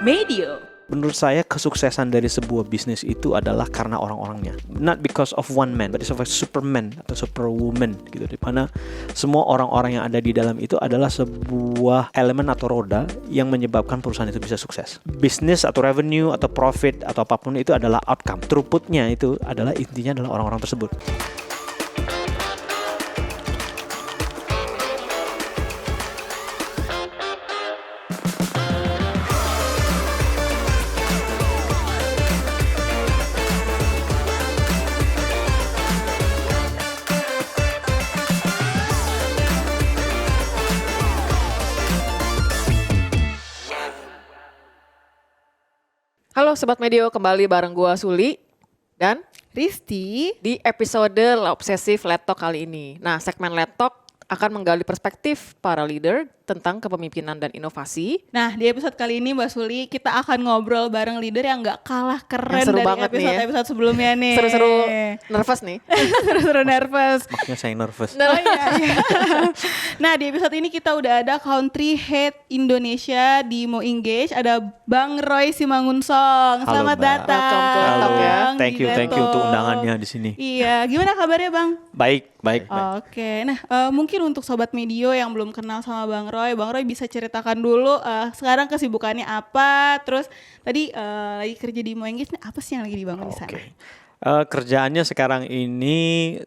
Medio. Menurut saya kesuksesan dari sebuah bisnis itu adalah karena orang-orangnya. Not because of one man, but it's of a superman atau superwoman gitu. Di mana semua orang-orang yang ada di dalam itu adalah sebuah elemen atau roda yang menyebabkan perusahaan itu bisa sukses. Bisnis atau revenue atau profit atau apapun itu adalah outcome. Throughputnya itu adalah intinya adalah orang-orang tersebut. Halo Sobat Medio, kembali bareng gua Suli dan Risti. di episode Obsessive Let Talk kali ini. Nah, segmen Let Talk akan menggali perspektif para leader tentang kepemimpinan dan inovasi. Nah, di episode kali ini Mbak Suli kita akan ngobrol bareng leader yang gak kalah keren Yang seru dari banget nih ya. episode-episode sebelumnya nih. Seru-seru nervous nih. Seru-seru nervous. Makanya saya nervous. Oh iya. Nah, di episode ini kita udah ada country head Indonesia di Mo Engage, ada Bang Roy Simangunsong. Halo, Selamat Mbak. datang. Welcome to Let Talk ya. Thank you untuk undangannya di sini. Iya, gimana kabarnya Bang? Baik. Oke, nah mungkin untuk Sobat Medio yang belum kenal sama Bang Roy bisa ceritakan dulu sekarang kesibukannya apa, terus tadi lagi kerja di Mo Engage, apa sih yang lagi dibangun di sana? Oke. Kerjaannya sekarang ini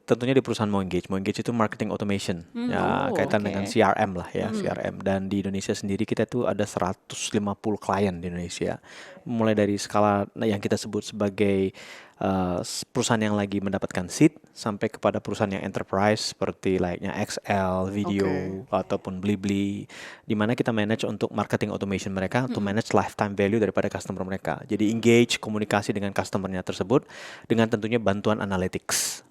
tentunya di perusahaan Mo Engage. Mo Engage itu marketing automation, kaitan dengan CRM lah ya, CRM. Dan di Indonesia sendiri kita tuh ada 150 klien di Indonesia. Mulai dari skala yang kita sebut sebagai perusahaan yang lagi mendapatkan seed sampai kepada perusahaan yang enterprise seperti layaknya XL, Video ataupun Blibli, di mana kita manage untuk marketing automation mereka untuk manage lifetime value daripada customer mereka. Jadi engage komunikasi dengan customernya tersebut dengan tentunya bantuan analytics.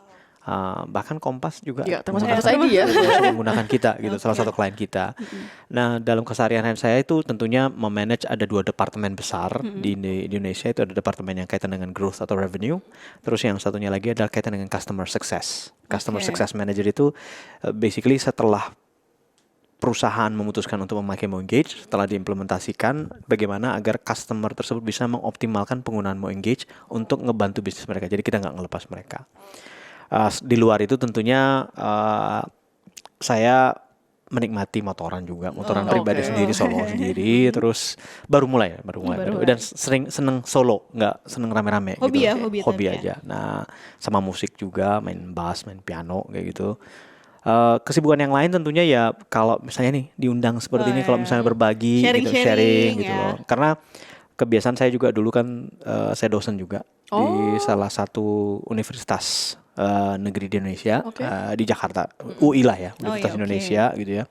Bahkan Kompas juga termasuk Kompas ID ya. menggunakan kita gitu, salah satu klien kita. Nah, dalam keseharian saya itu tentunya memanage ada 2 departemen besar di Indonesia. Itu ada departemen yang kaitan dengan growth atau revenue, terus yang satunya lagi adalah kaitan dengan customer success. Customer success manager itu basically setelah perusahaan memutuskan untuk memakai Mo Engage, setelah diimplementasikan, bagaimana agar customer tersebut bisa mengoptimalkan penggunaan Mo Engage untuk ngebantu bisnis mereka. Jadi kita nggak ngelepas mereka. Di luar itu tentunya saya menikmati motoran juga, motoran pribadi sendiri, solo sendiri, terus baru mulai. Dan seneng solo, nggak seneng rame-rame. Hobi gitu. ya, hobi Hobi tapi aja. Nah, sama musik juga, main bass, main piano kayak gitu. Kesibukan yang lain tentunya ya kalau misalnya nih diundang seperti ini, kalau misalnya berbagi, sharing gitu loh. Karena kebiasaan saya juga dulu kan saya dosen juga di salah satu universitas negeri di Indonesia, di Jakarta, UI lah ya, Universitas Indonesia gitu ya.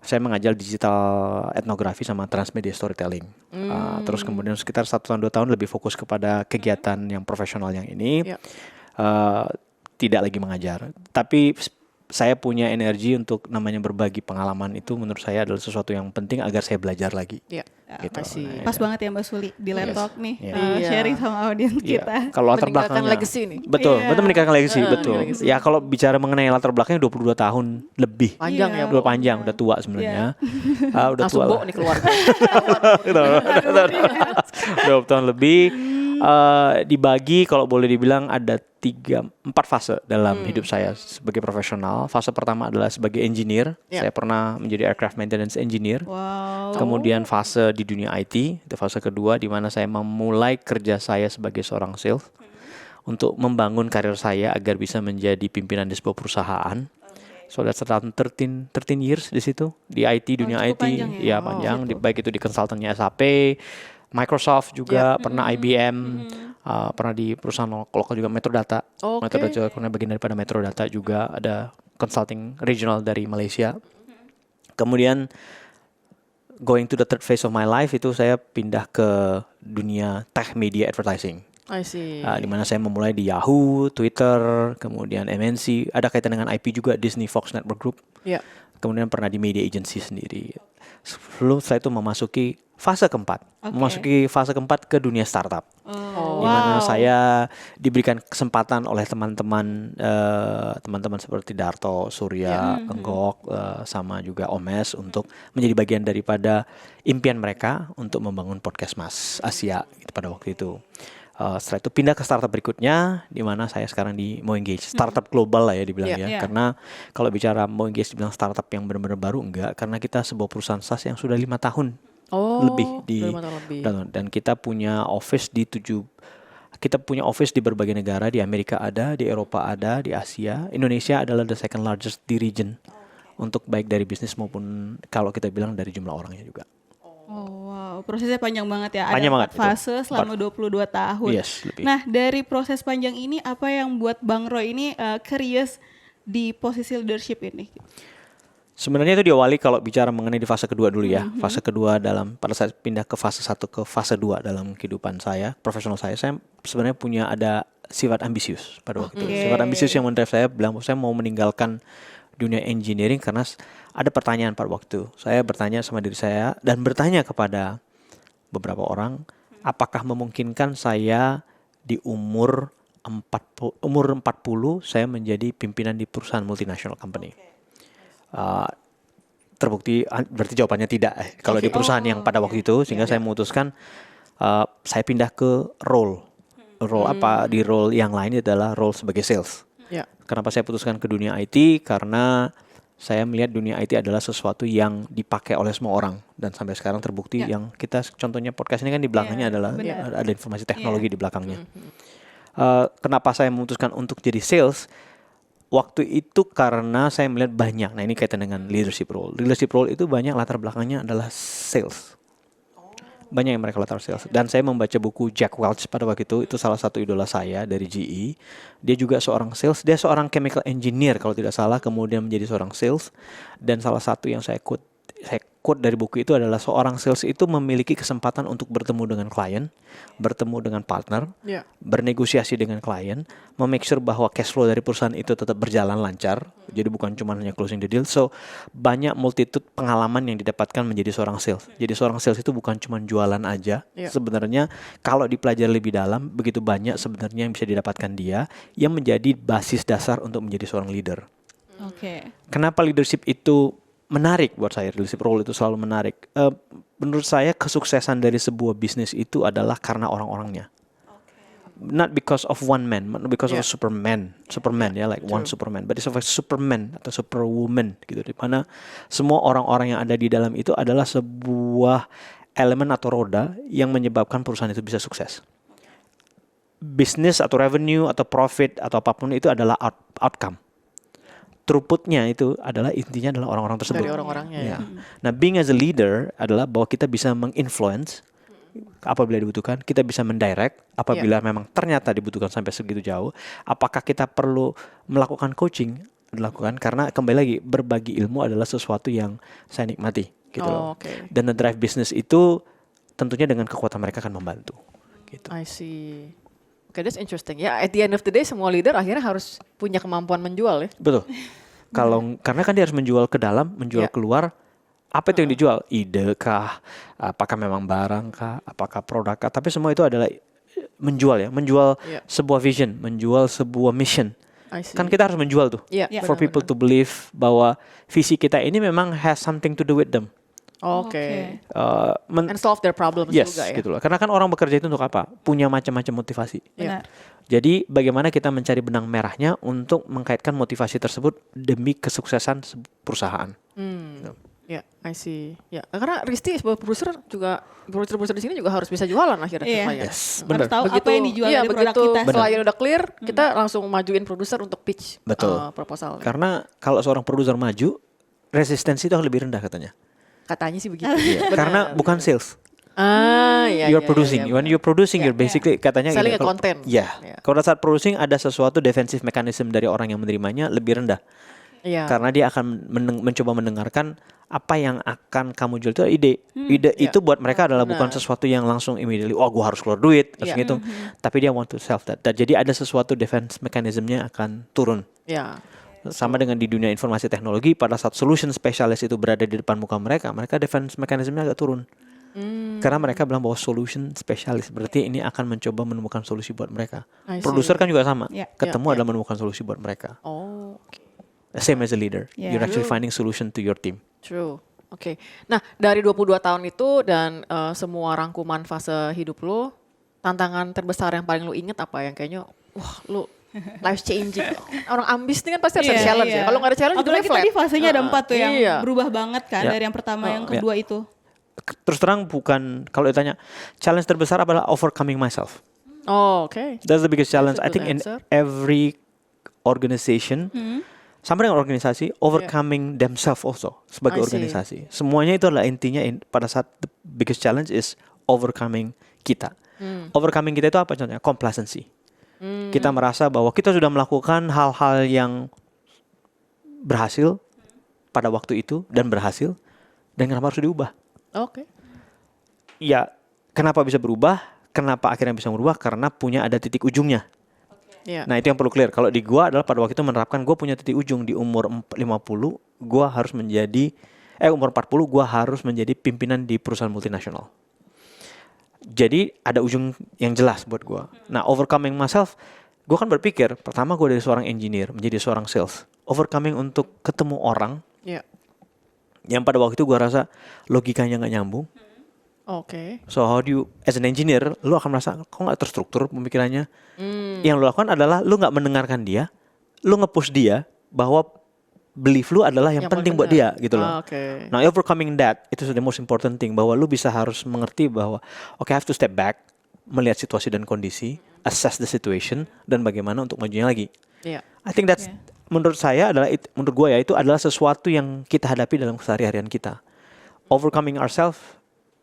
Saya mengajar digital etnografi sama transmedia storytelling. Terus kemudian sekitar 1 tahun 2 tahun lebih fokus kepada kegiatan yang profesional yang ini. Tidak lagi mengajar, tapi saya punya energi untuk namanya berbagi pengalaman. Itu menurut saya adalah sesuatu yang penting agar saya belajar lagi. Gitu. Pas banget ya Mbak Suli di Let Talk nih, Iya. sharing sama audiens kita. Kalau latar Meninggalkan belakangnya legacy nih. Betul meninggalkan legacy, betul. Ya kalau bicara mengenai latar belakangnya 22 tahun lebih. Panjang ya, Udah panjang, udah tua sebenarnya. Udah langsung tua lah. nih keluar. 20 tahun lebih. Dibagi kalau boleh dibilang ada 4 fase dalam hidup saya sebagai profesional. Fase pertama adalah sebagai engineer. Saya pernah menjadi aircraft maintenance engineer. Kemudian fase di dunia IT, itu fase kedua di mana saya memulai kerja saya sebagai seorang sales untuk membangun karir saya agar bisa menjadi pimpinan di sebuah perusahaan. So that's around 13 years di situ di IT, dunia IT. Panjang ya? Panjang. Baik itu di konsultannya SAP, Microsoft juga, pernah IBM, pernah di perusahaan lokal juga, Metrodata. Metrodata karena bagian daripada Metrodata juga, ada consulting regional dari Malaysia. Kemudian going to the third phase of my life itu saya pindah ke dunia tech media advertising. I see. Di mana saya memulai di Yahoo, Twitter, kemudian MNC, ada kaitan dengan IP juga, Disney Fox Network Group. Kemudian pernah di media agency sendiri. Setelah itu memasuki fase keempat, memasuki fase keempat ke dunia startup. Oh, Di mana wow. saya diberikan kesempatan oleh teman-teman seperti Darto, Surya, Enggok, sama juga Omes untuk menjadi bagian daripada impian mereka untuk membangun podcast Mas Asia gitu pada waktu itu. Setelah itu pindah ke startup berikutnya, di mana saya sekarang di Mo Engage, startup global lah ya dibilang Yeah. karena kalau bicara Mo Engage dibilang startup yang benar-benar baru enggak, karena kita sebuah perusahaan SaaS yang sudah 5 tahun lebih di 5 tahun lebih. dan kita punya office di berbagai negara, di Amerika ada, di Eropa ada, di Asia. Indonesia adalah the second largest di region untuk baik dari bisnis maupun kalau kita bilang dari jumlah orangnya juga. Oh, wow, prosesnya panjang banget ya. Panjang Ada banget, 4 fase selama 22 tahun. Yes, lebih. Nah, dari proses panjang ini apa yang buat Bang Roy ini curious di posisi leadership ini? Sebenarnya itu diawali kalau bicara mengenai di fase kedua dulu ya. Fase kedua pada saat pindah ke fase 1 ke fase 2 dalam kehidupan saya, profesional saya sebenarnya punya ada sifat ambisius pada waktu itu. Sifat ambisius yang mendrive saya bilang saya mau meninggalkan dunia engineering karena ada pertanyaan pada waktu. Saya bertanya sama diri saya dan bertanya kepada beberapa orang, apakah memungkinkan saya di umur 40 saya menjadi pimpinan di perusahaan multinational company. Terbukti berarti jawabannya tidak kalau di perusahaan yang pada waktu itu, sehingga saya memutuskan saya pindah ke role yang lain adalah role sebagai sales. Ya. Kenapa saya putuskan ke dunia IT? Karena saya melihat dunia IT adalah sesuatu yang dipakai oleh semua orang dan sampai sekarang terbukti yang kita contohnya podcast ini kan di belakangnya adalah ada informasi teknologi di belakangnya. Kenapa saya memutuskan untuk jadi sales? Waktu itu karena saya melihat banyak, nah ini kaitan dengan leadership role. Leadership role itu banyak latar belakangnya adalah sales. Banyak yang mereka latar sales. Dan saya membaca buku Jack Welch pada waktu itu salah satu idola saya dari GE. Dia juga seorang sales, dia seorang chemical engineer kalau tidak salah, kemudian menjadi seorang sales. Dan salah satu yang saya quote dari buku itu adalah seorang sales itu memiliki kesempatan untuk bertemu dengan klien, bertemu dengan partner, bernegosiasi dengan klien, memake sure bahwa cash flow dari perusahaan itu tetap berjalan lancar. Jadi bukan cuma hanya closing the deal. So banyak multitude pengalaman yang didapatkan menjadi seorang sales. Jadi seorang sales itu bukan cuma jualan aja. Sebenarnya kalau dipelajari lebih dalam, begitu banyak sebenarnya yang bisa didapatkan dia yang menjadi basis dasar untuk menjadi seorang leader. Kenapa leadership itu menarik buat saya, leadership role itu selalu menarik. Menurut saya kesuksesan dari sebuah bisnis itu adalah karena orang-orangnya. Not because of one man, not because of a Superman ya, like one Superman, but it's of a Superman atau Superwoman gitu, di mana semua orang-orang yang ada di dalam itu adalah sebuah elemen atau roda yang menyebabkan perusahaan itu bisa sukses. Bisnis atau revenue atau profit atau apapun itu adalah outcome. Throughputnya itu adalah intinya adalah orang-orang tersebut. Dari orang-orangnya. Nah, being as a leader adalah bahwa kita bisa menginfluence apabila dibutuhkan, kita bisa mendirect apabila memang ternyata dibutuhkan sampai segitu jauh. Apakah kita perlu melakukan coaching? Dilakukan karena kembali lagi berbagi ilmu adalah sesuatu yang saya nikmati gitu loh. Dan the drive business itu tentunya dengan kekuatan mereka akan membantu gitu. I see. Okay, that's interesting. Ya, at the end of the day semua leader akhirnya harus punya kemampuan menjual ya. Betul. Karena kan dia harus menjual ke dalam, menjual keluar. Apa itu yang dijual? Ide kah? Apakah memang barang kah? Apakah produk kah? Tapi semua itu adalah menjual ya, menjual sebuah vision, menjual sebuah mission. Kan kita harus menjual tuh. For people to believe bahwa visi kita ini memang has something to do with them. And solve their problems juga ya. Gitu loh. Karena kan orang bekerja itu untuk apa? Punya macam-macam motivasi. Jadi bagaimana kita mencari benang merahnya untuk mengkaitkan motivasi tersebut demi kesuksesan perusahaan. Ya, I see. Ya, karena Risti sebagai produser di sini juga harus bisa jualan akhirnya ke klien. Harus tahu apa yang dijual dari produk kita. Klien udah clear, kita langsung majuin produser untuk pitch proposal. Karena kalau seorang produser maju, resistensi itu lebih rendah katanya. Katanya sih begitu. Karena bukan sales. You're producing. When you're producing, you're basically katanya selling a content. Kalau saat producing ada sesuatu defensive mechanism dari orang yang menerimanya lebih rendah. Karena dia akan mencoba mendengarkan apa yang akan kamu jual itu ide. Ide itu buat mereka adalah bukan sesuatu yang langsung immediately, gue harus keluar duit, harus gitu. Tapi dia want to self that. Jadi ada sesuatu defense mechanismnya akan turun. Sama dengan di dunia informasi teknologi, pada saat solution specialist itu berada di depan muka mereka defense mechanismnya agak turun. Karena mereka bilang bahwa solution specialist berarti ini akan mencoba menemukan solusi buat mereka. I see. Produser kan juga sama, Yeah. ketemu Yeah. adalah menemukan solusi buat mereka. Oh, oke. Same as a leader, Yeah. you're actually finding solution to your team. True. Oke. Nah, dari 22 tahun itu dan semua rangkuman fase hidup lo, tantangan terbesar yang paling lo inget apa yang kayaknya wah lo life changing. Orang ambis ini kan pasti harus ada challenge ya. Kalau nggak ada challenge apalagi hidupnya tadi flat. fasenya ada 4 tuh yang Iya. berubah banget kan Ya. dari yang pertama yang Ya. kedua itu. Terus terang bukan, kalau ditanya challenge terbesar adalah overcoming myself. Oh, oke. That's the biggest challenge. That's a I think good in answer. every organization, sama dengan organisasi, overcoming themselves also sebagai I see. organisasi. Semuanya itu adalah intinya pada saat the biggest challenge is overcoming kita. Overcoming kita itu apa contohnya? Complacency. Kita merasa bahwa kita sudah melakukan hal-hal yang berhasil pada waktu itu dan berhasil, dan kenapa harus diubah? Oke. Ya, kenapa bisa berubah? Kenapa akhirnya bisa berubah? Karena punya ada titik ujungnya. Iya. Nah, itu yang perlu clear. Kalau di gua adalah pada waktu itu menerapkan gua punya titik ujung di umur 50, gua harus menjadi umur 40 gua harus menjadi pimpinan di perusahaan multinasional. Jadi ada ujung yang jelas buat gua. Nah, overcoming myself, gua kan berpikir, pertama gua dari seorang engineer menjadi seorang sales. Overcoming untuk ketemu orang Iya. yang pada waktu itu gua rasa logikanya nggak nyambung. Oke. So how do you, as an engineer, lu akan merasa kok nggak terstruktur pemikirannya. Yang lu lakukan adalah lu nggak mendengarkan dia, lu nge-push dia bahwa belief lu adalah yang penting buat dia gitu loh. Oke. Nah, overcoming that itu the most important thing, bahwa lu bisa harus mengerti bahwa okay, I have to step back, melihat situasi dan kondisi, assess the situation, dan bagaimana untuk majunya lagi. Iya. I think that's menurut saya adalah menurut gue ya itu adalah sesuatu yang kita hadapi dalam keseharian kita. Overcoming ourselves,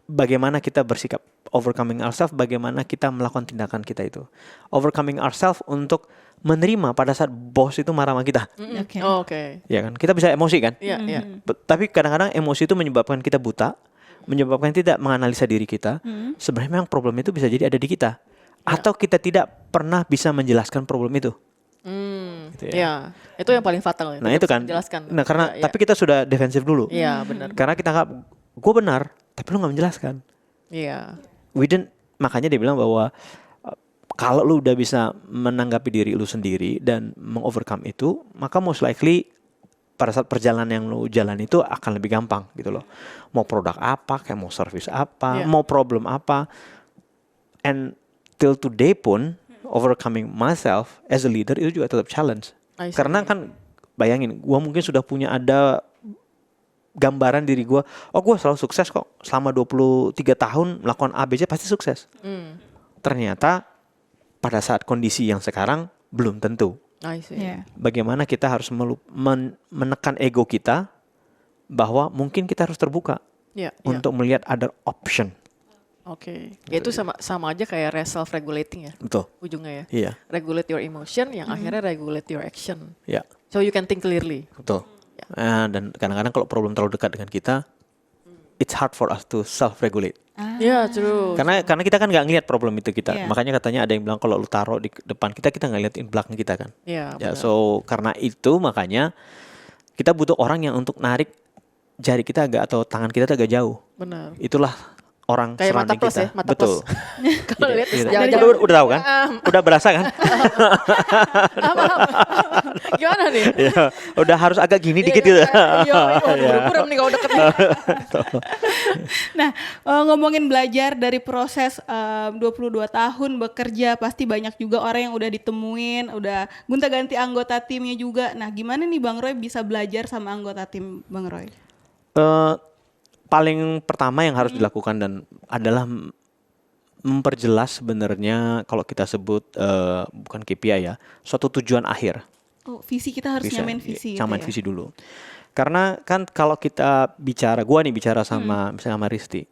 bagaimana kita bersikap. Overcoming ourselves, bagaimana kita melakukan tindakan kita itu. Overcoming ourselves untuk menerima pada saat bos itu marah sama kita. Oke. Oh, oke. Ya kan? Kita bisa emosi kan? Iya, iya. Tapi kadang-kadang emosi itu menyebabkan kita buta, menyebabkan tidak menganalisa diri kita. Sebenarnya memang problem itu bisa jadi ada di kita. Atau kita tidak pernah bisa menjelaskan problem itu. Gitu ya. Iya. Itu yang paling fatal ya. Nah Tidak itu bisa kan. menjelaskan. Nah karena Iya, iya. tapi kita sudah defensif dulu. Iya, benar. Karena kita nggak, gue benar, tapi lu nggak menjelaskan. Iya. Makanya dia bilang bahwa kalau lu udah bisa menanggapi diri lu sendiri dan mengovercome itu, maka most likely pada saat perjalanan yang lu jalan itu akan lebih gampang gitu loh. Mau produk apa, kayak mau service apa, Yeah. mau problem apa. And till today pun overcoming myself as a leader itu juga tetap challenge. I see. Karena kan bayangin, gua mungkin sudah punya ada gambaran diri gua, oh gua selalu sukses kok. Selama 23 tahun melakukan ABC pasti sukses. Ternyata pada saat kondisi yang sekarang belum tentu. I see. Iya. Bagaimana kita harus menekan ego kita bahwa mungkin kita harus terbuka Iya, iya. untuk melihat other option. Oke. Ya itu sama aja kayak self regulating ya. Betul. Ujungnya ya. Iya. Regulate your emotion yang akhirnya regulate your action. Iya. So you can think clearly. Betul. Ya. Dan kadang-kadang kalau problem terlalu dekat dengan kita, it's hard for us to self regulate. Iya, true. Karena kita kan nggak ngelihat problem itu kita. Iya. Makanya katanya ada yang bilang kalau lu taruh di depan kita nggak lihat belakang kita kan. Iya, Ya, benar. so karena itu makanya kita butuh orang yang untuk narik jari kita atau tangan kita agak jauh. Benar. Itulah orang Kayak mata surrounding plus kita. ya, mata Betul. plus. Kalau lihat Gitu. jalan-jalan. Udah tahu kan? Udah berasa kan? Gimana nih? Ya, udah harus agak gini dikit gitu. Iya, buram nih kalau deket nih. Nah, ngomongin belajar dari proses 22 tahun bekerja, pasti banyak juga orang yang udah ditemuin, udah gonta-ganti anggota timnya juga. Nah, gimana nih Bang Roy bisa belajar sama anggota tim Bang Roy? Paling pertama yang harus dilakukan dan adalah memperjelas sebenarnya kalau kita sebut bukan KPI ya, suatu tujuan akhir. Oh, visi kita harus nyamain visi. gitu Nyamain ya? visi dulu. Karena kan kalau kita bicara, gua nih bicara sama misalnya sama Risti,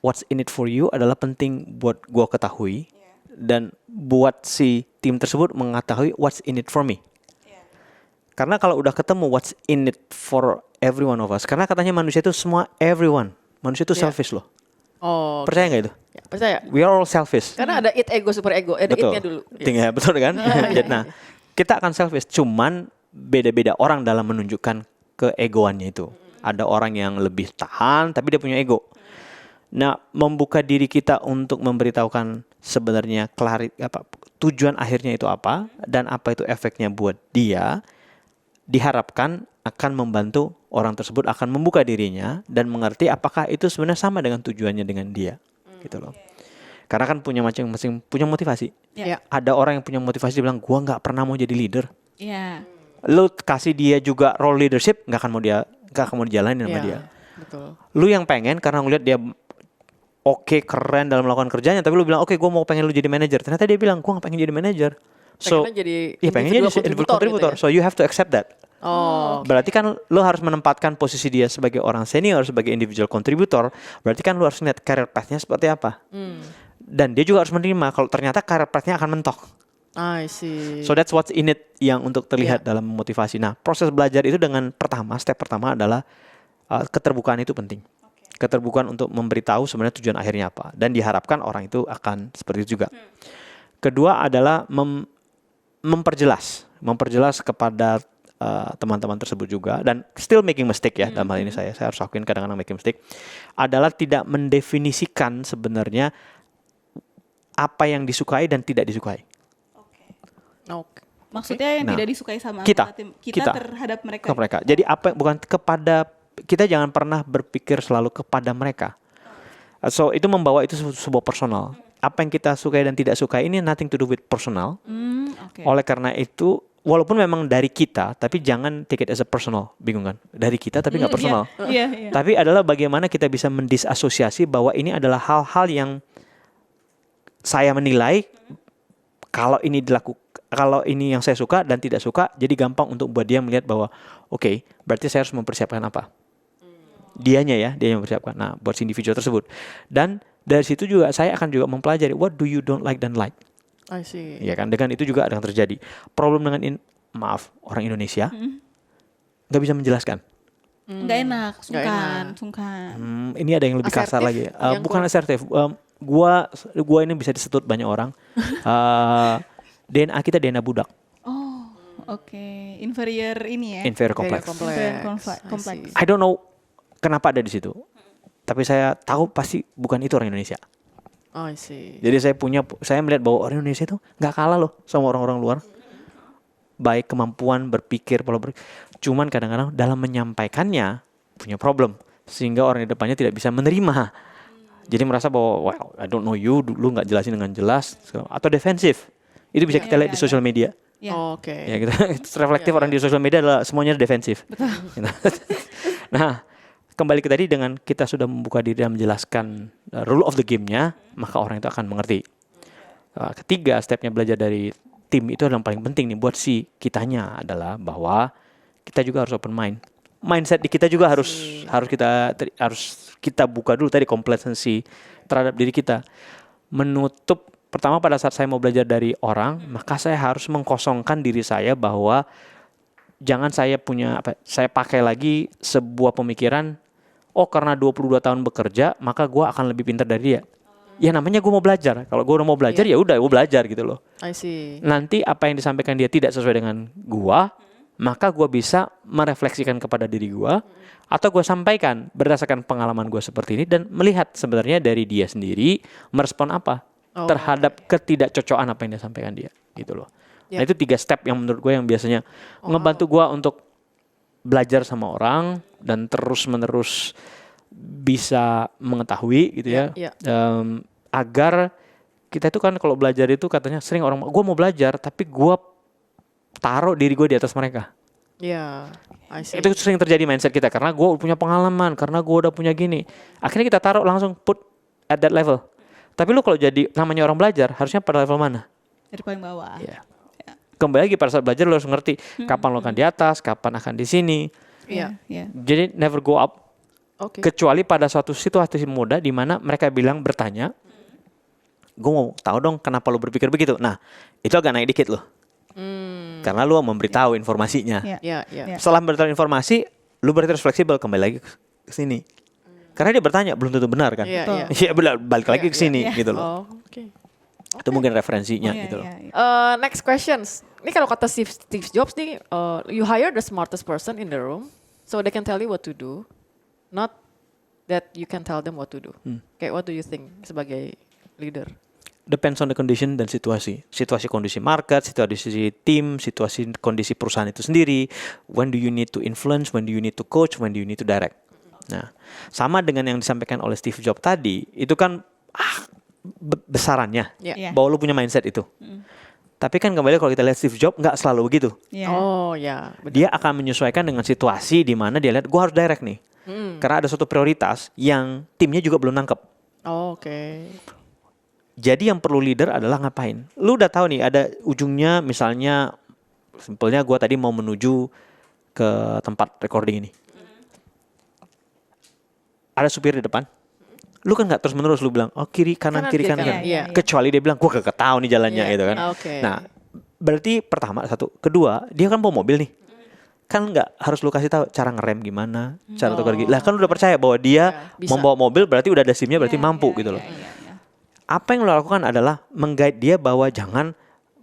what's in it for you adalah penting buat gua ketahui dan buat si tim tersebut mengetahui what's in it for me. Karena kalau udah ketemu what's in it for every one of us, karena katanya manusia itu semua everyone, manusia itu selfish loh. Oh. Percaya nggak itu? Ya, percaya. We are all selfish. Karena ada it ego super ego, ada Betul. itnya dulu. Ya. Tinggal betul kan? Nah, kita akan selfish, cuman beda-beda orang dalam menunjukkan keegoannya itu. Ada orang yang lebih tahan tapi dia punya ego. Nah, membuka diri kita untuk memberitahukan sebenarnya tujuan akhirnya itu apa dan apa itu efeknya buat dia, diharapkan akan membantu orang tersebut akan membuka dirinya dan mengerti apakah itu sebenarnya sama dengan tujuannya dengan dia, gitu loh. Karena kan punya masing-masing punya motivasi. Iya. Ada orang yang punya motivasi bilang gua nggak pernah mau jadi leader. Iya. Lu kasih dia juga role leadership nggak akan mau dijalanin sama Iya, dia. betul. Lu yang pengen karena ngeliat dia oke, keren dalam melakukan kerjanya, tapi lu bilang oke gue mau pengen lu jadi manajer. Ternyata dia bilang gue gak pengen jadi manajer. So, Pengennya jadi iya pengen jadi individual contributor. gitu ya? So you have to accept that. Oh, Berarti kan lu harus menempatkan posisi dia sebagai orang senior, sebagai individual contributor. Berarti kan lu harus lihat career path-nya seperti apa. Dan dia juga harus menerima kalau ternyata career path-nya akan mentok. I see. So that's what's in it yang untuk terlihat dalam motivasi. Nah, proses belajar itu dengan step pertama adalah keterbukaan itu penting. Keterbukaan untuk memberitahu sebenarnya tujuan akhirnya apa. Dan diharapkan orang itu akan seperti itu juga. Kedua adalah memperjelas kepada teman-teman tersebut juga. Dan still making mistake ya, dalam hal ini saya harus akuin kadang-kadang making mistake. Adalah tidak mendefinisikan sebenarnya apa yang disukai dan tidak disukai. Oke. Maksudnya yang Nah, tidak disukai sama kita kita terhadap mereka. ke mereka. Jadi apa bukan kepada kita, jangan pernah berpikir selalu kepada mereka. So itu membawa itu sebuah personal. Apa yang kita sukai dan tidak sukai ini nothing to do with personal. Oke. Oleh karena itu, walaupun memang dari kita, tapi jangan take it as a personal. Bingung kan? Dari kita tapi nggak personal. Iya. Tapi adalah bagaimana kita bisa mendisasosiasi bahwa ini adalah hal-hal yang saya menilai kalau ini yang saya suka dan tidak suka, jadi gampang untuk buat dia melihat bahwa oke, berarti saya harus mempersiapkan apa. Dia yang mempersiapkan. Nah, buat si individu tersebut. Dan dari situ juga saya akan juga mempelajari what do you don't like dan like. I see. Ya kan, dengan itu juga akan terjadi. Problem dengan orang Indonesia nggak bisa menjelaskan. Nggak enak, Nggak sungkan. Ini ada yang lebih kasar Asertif? lagi. Yang Bukan asertif. Gua ini bisa disetut banyak orang. DNA kita DNA budak. Oh, oke. Inferior ini ya. Inferior Very complex. Inferior complex. complex. I see. I don't know kenapa ada di situ. Tapi saya tahu pasti bukan itu orang Indonesia. I see. Jadi saya melihat bahwa orang Indonesia itu nggak kalah loh sama orang-orang luar. Baik kemampuan berpikir, cuman kadang-kadang dalam menyampaikannya punya problem sehingga orang di depannya tidak bisa menerima. Jadi merasa bahwa wow, I don't know you, lu nggak jelasin dengan jelas atau defensif. Itu bisa kita lihat di sosial media. Ya. Oh, oke. Ya gitu. Reflektif orang di sosial media adalah semuanya defensif. Betul. Nah, kembali ke tadi, dengan kita sudah membuka diri dan menjelaskan rule of the game-nya, maka orang itu akan mengerti. Ketiga, stepnya belajar dari tim itu adalah yang paling penting nih buat si kitanya adalah bahwa kita juga harus open mind. Mindset di kita juga harus kita buka dulu tadi, complacency terhadap diri kita. Menutup pertama pada saat saya mau belajar dari orang, maka saya harus mengkosongkan diri saya bahwa jangan saya pakai lagi sebuah pemikiran, oh karena 22 tahun bekerja, maka gue akan lebih pintar dari dia. Ya namanya gue mau belajar. Kalau gue udah mau belajar ya udah gue belajar gitu loh. I see. Nanti apa yang disampaikan dia tidak sesuai dengan gue, maka gue bisa merefleksikan kepada diri gue, atau gue sampaikan berdasarkan pengalaman gue seperti ini dan melihat sebenarnya dari dia sendiri merespon apa terhadap ketidakcocokan apa yang dia sampaikan dia gitu loh. Nah itu 3 step yang menurut gue yang biasanya ngebantu gue untuk belajar sama orang dan terus-menerus bisa mengetahui gitu ya. Agar kita itu kan kalau belajar itu katanya sering orang, gue mau belajar tapi gue taruh diri gue di atas mereka. Iya, I see. Itu sering terjadi mindset kita karena gue punya pengalaman, karena gue udah punya gini. Akhirnya kita taruh langsung put at that level. Tapi lu kalau jadi namanya orang belajar harusnya pada level mana? Dari paling bawah. Yeah. Kembali lagi pada saat belajar lo harus ngerti kapan lo akan di atas, kapan akan di sini. Iya. Jadi never go up. Oke. Kecuali pada suatu situasi muda di mana mereka bertanya, gue mau tahu dong kenapa lo berpikir begitu. Nah, itu agak naik dikit loh. Karena lo memberitahu informasinya. Iya. Setelah memberitahu informasi, lo berarti harus fleksibel kembali lagi ke sini. Karena dia bertanya belum tentu benar kan. Iya benar, balik lagi ke sini gitu loh. Oh, oke. Itu mungkin referensinya gitu loh. Next questions. Ini kalau kata Steve Jobs nih, you hire the smartest person in the room, so they can tell you what to do, not that you can tell them what to do. Kayak what do you think sebagai leader? Depends on the condition dan situasi. Situasi kondisi market, situasi tim, situasi kondisi perusahaan itu sendiri. When do you need to influence, when do you need to coach, when do you need to direct. Nah, sama dengan yang disampaikan oleh Steve Jobs tadi, itu kan besarannya. Yeah. Bahwa lu punya mindset itu. Tapi kan kembali kalau kita lihat Steve Jobs nggak selalu begitu. Yeah. Oh ya. Dia akan menyesuaikan dengan situasi di mana dia lihat gue harus direct nih. Karena ada suatu prioritas yang timnya juga belum nangkep. Oh, oke. Jadi yang perlu leader adalah ngapain? Lu udah tahu nih ada ujungnya, misalnya simpelnya gue tadi mau menuju ke tempat recording ini. Ada supir di depan. Lu kan nggak terus menerus lu bilang, oh kiri kanan kiri kanan. Iya. Kecuali dia bilang gue kagak tahu nih jalannya gitu kan. Okay. Nah, berarti pertama satu, kedua dia kan bawa mobil nih. Kan nggak harus lu kasih tahu cara ngerem gimana, cara tukar gigi. Lah kan lu udah percaya bahwa dia membawa mobil berarti udah ada SIM-nya berarti mampu gitu loh. Apa yang lo lakukan adalah meng-guide dia bahwa jangan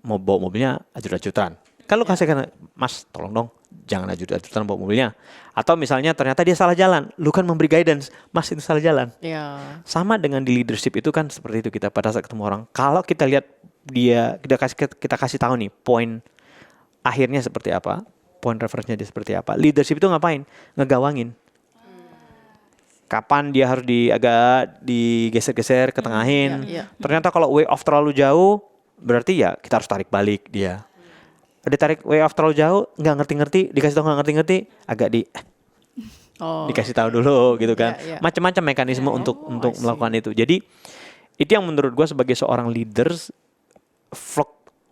mau bawa mobilnya ajur-ajuran. Kan lo kasih kan, Mas tolong dong jangan ajur-ajuran bawa mobilnya. Atau misalnya ternyata dia salah jalan, lu kan memberi guidance, Mas itu salah jalan. Yeah. Sama dengan di leadership itu kan seperti itu, kita pada saat ketemu orang. Kalau kita lihat dia, kita kasih tahu nih poin akhirnya seperti apa, poin referensinya dia seperti apa. Leadership itu ngapain? Ngegawangin. Kapan dia harus agak digeser-geser, ketengahin. Ternyata kalau way off terlalu jauh, berarti ya kita harus tarik balik dia. Ditarik way off terlalu jauh, nggak ngerti-ngerti, dikasih tahu nggak ngerti-ngerti, agak dikasih tahu dulu gitu kan. Macam-macam mekanisme untuk melakukan itu. Jadi itu yang menurut gue sebagai seorang leaders,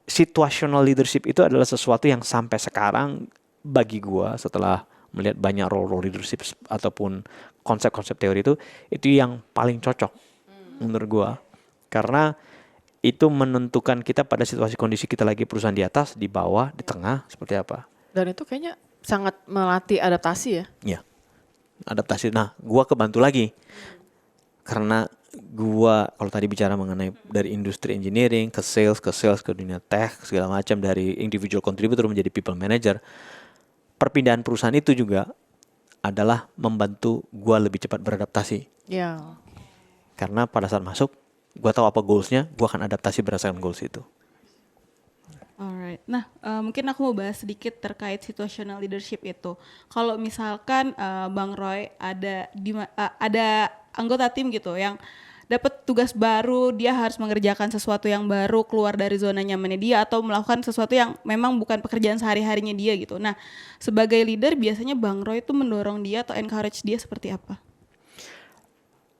situational leadership itu adalah sesuatu yang sampai sekarang bagi gue setelah melihat banyak role leadership ataupun konsep-konsep teori itu yang paling cocok menurut gua, karena itu menentukan kita pada situasi kondisi kita lagi perusahaan di atas, di bawah, di tengah seperti apa. Dan itu kayaknya sangat melatih adaptasi ya. Iya, adaptasi. Nah, gua kebantu lagi karena gua kalau tadi bicara mengenai dari industri engineering ke sales ke dunia tech segala macam, dari individual contributor menjadi people manager. Perpindahan perusahaan itu juga adalah membantu gue lebih cepat beradaptasi. Yeah. Karena pada saat masuk, gue tahu apa goalsnya, gue akan adaptasi berdasarkan goals itu. Alright. Nah, mungkin aku mau bahas sedikit terkait situational leadership itu. Kalau misalkan Bang Roy ada anggota tim gitu yang dapat tugas baru, dia harus mengerjakan sesuatu yang baru, keluar dari zona nyamannya dia, atau melakukan sesuatu yang memang bukan pekerjaan sehari-harinya dia gitu. Nah, sebagai leader biasanya Bang Roy itu mendorong dia atau encourage dia seperti apa?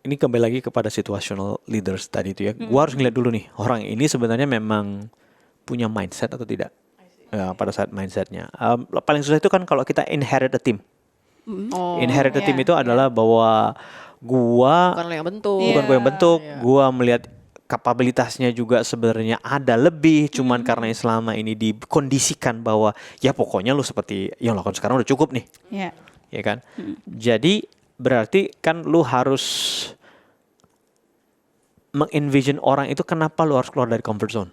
Ini kembali lagi kepada situational leaders tadi itu ya. Gue harus ngeliat dulu nih, orang ini sebenarnya memang punya mindset atau tidak. Ya, pada saat mindsetnya. Paling susah itu kan kalau kita inherit a team. Inherit a team itu adalah bahwa bukan lo yang bentuk. Bukan gue yang bentuk, gue melihat kapabilitasnya juga sebenarnya ada lebih, cuman karena selama ini dikondisikan bahwa ya pokoknya lu seperti yang lo lakukan sekarang udah cukup nih. Ya kan? Jadi berarti kan lu harus mengenvision orang itu, kenapa lu harus keluar dari comfort zone.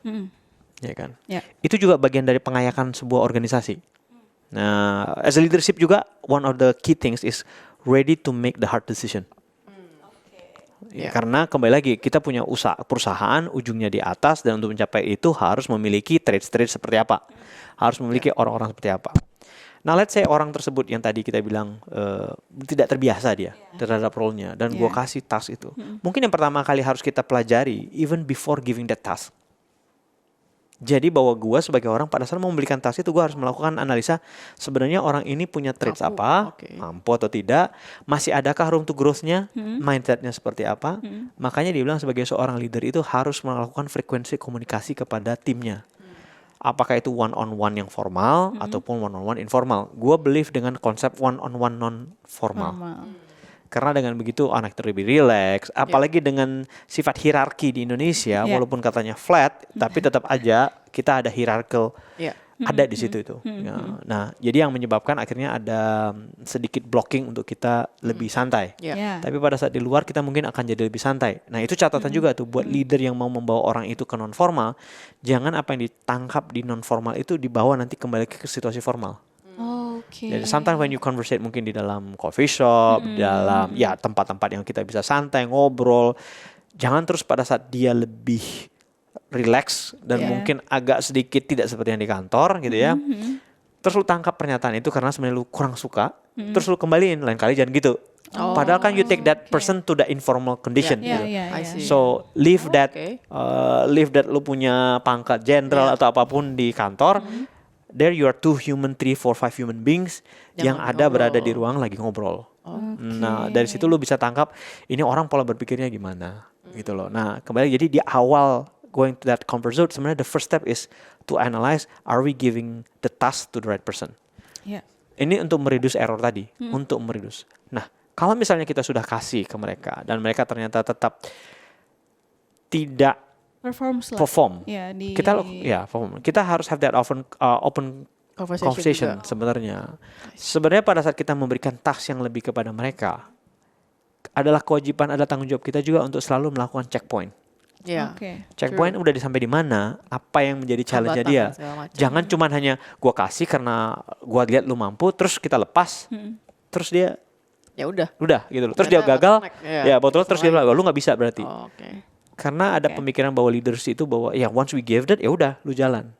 Ya kan? Itu juga bagian dari pengayakan sebuah organisasi. Nah, as a leadership juga one of the key things is ready to make the hard decision. Ya, karena kembali lagi kita punya perusahaan ujungnya di atas, dan untuk mencapai itu harus memiliki traits seperti apa, harus memiliki orang-orang seperti apa. Nah, let's say orang tersebut yang tadi kita bilang tidak terbiasa dia terhadap role-nya, dan gua kasih task itu. Mungkin yang pertama kali harus kita pelajari even before giving that task. Jadi bahwa gue sebagai orang pada saat mau memberikan task itu, gue harus melakukan analisa sebenarnya orang ini punya traits apa, mampu atau tidak, masih adakah room to growth-nya, mindsetnya seperti apa. Makanya dibilang sebagai seorang leader itu harus melakukan frekuensi komunikasi kepada timnya. Apakah itu one on one yang formal ataupun one on one informal. Gue believe dengan konsep one on one non formal. Karena dengan begitu anak itu lebih relax, apalagi dengan sifat hierarki di Indonesia, walaupun katanya flat, tapi tetap aja kita ada hierarkal, ada di situ itu. Nah, jadi yang menyebabkan akhirnya ada sedikit blocking untuk kita lebih santai. Tapi pada saat di luar kita mungkin akan jadi lebih santai. Nah, itu catatan juga tuh buat leader yang mau membawa orang itu ke non formal, jangan apa yang ditangkap di non formal itu dibawa nanti kembali ke situasi formal. Jadi sometimes when you conversate mungkin di dalam coffee shop, di dalam ya tempat-tempat yang kita bisa santai ngobrol, jangan terus pada saat dia lebih relax dan mungkin agak sedikit tidak seperti yang di kantor gitu ya. Terus lu tangkap pernyataan itu karena sebenarnya lu kurang suka, terus lu kembaliin, lain kali jangan gitu. Padahal kan you take that person to the informal condition gitu. I see. So leave that lu punya pangkat jenderal atau apapun di kantor. There you are 2 human, 3, 4, 5 human beings yang ada berada di ruang lagi ngobrol. Nah dari situ lu bisa tangkap ini orang pola berpikirnya gimana gitu loh. Nah kembali jadi di awal going to that comfort zone sebenarnya the first step is to analyze, are we giving the task to the right person? Ini untuk mereduce error tadi, untuk mereduce. Nah kalau misalnya kita sudah kasih ke mereka dan mereka ternyata tetap tidak perform, kita harus have that open conversation sebenarnya. Sebenarnya pada saat kita memberikan task yang lebih kepada mereka, adalah kewajiban, ada tanggung jawab kita juga untuk selalu melakukan checkpoint. Checkpoint udah sampai di mana, apa yang menjadi challenge-nya dia. Jangan cuma hanya gua kasih karena gua lihat lu mampu, terus kita lepas, terus dia ya udah gitu loh. Terus dia gagal, betul. Terus dia bilang lu nggak bisa berarti. Karena ada pemikiran bahwa leaders itu bahwa ya once we give that ya udah lu jalan.